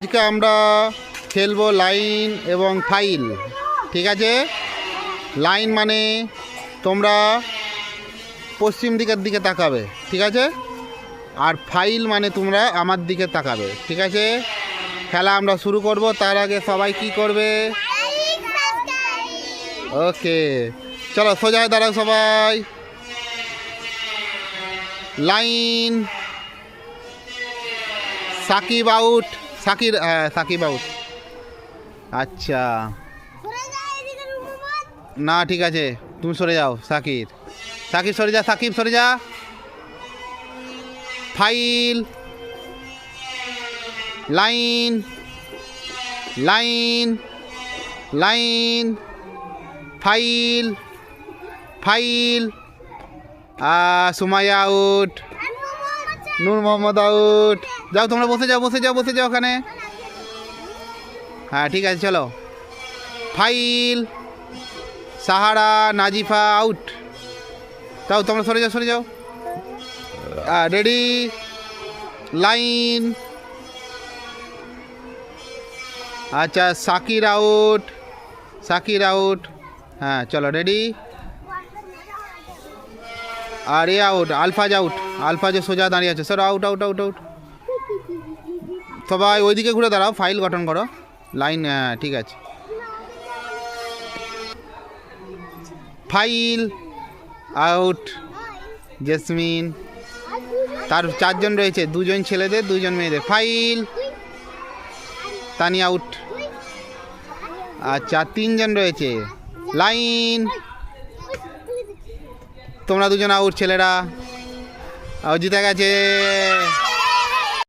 আজকে আমরা খেলবো লাইন এবং ফাইল। ঠিক আছে, লাইন মানে তোমরা পশ্চিম দিকের দিকে তাকাবে, ঠিক আছে, আর ফাইল মানে তোমরা আমার দিকে তাকাবে। ঠিক আছে, খেলা আমরা শুরু করব। তার আগে সবাই কি করবে? ওকে, চলো সোজা হয়ে দাঁড়াও সবাই। Line, Shakib out. Shakib out. আচ্ছা, না ঠিক আছে, তুমি সরে যাও। সাকিব সরে যা, সাকিব সরে যা। File, line, line, line, file, file. Sumaiya out, Noor Mohammad out. যাও তোমরা বসে যাও, বসে যাও, বসে যাও ওখানে। হ্যাঁ ঠিক আছে, চলো। File, Sahara, Nazifa out. তাও তোমরা সরে যাও, সরে যাও। Ready, line. আচ্ছা, সাকির আউট, সাকির আউট। হ্যাঁ চলো, রেডি। আর এ আউট, আলফাজ আউট। আলফাজে সোজা দাঁড়িয়ে আছে, সর আউট, আউট, আউট, আউট। সবাই ওইদিকে ঘুরে দাঁড়াও, ফাইল গঠন করো। লাইন, হ্যাঁ ঠিক আছে। File out, jasmine. তার চারজন রয়েছে, দুজন ছেলেদের, দুজন মেয়েদের। ফাইল, তানি আউট। আচ্ছা, তিনজন রয়েছে। লাইন, তোমরা দুজন আউট ছেলেরা। জিতে গেছে।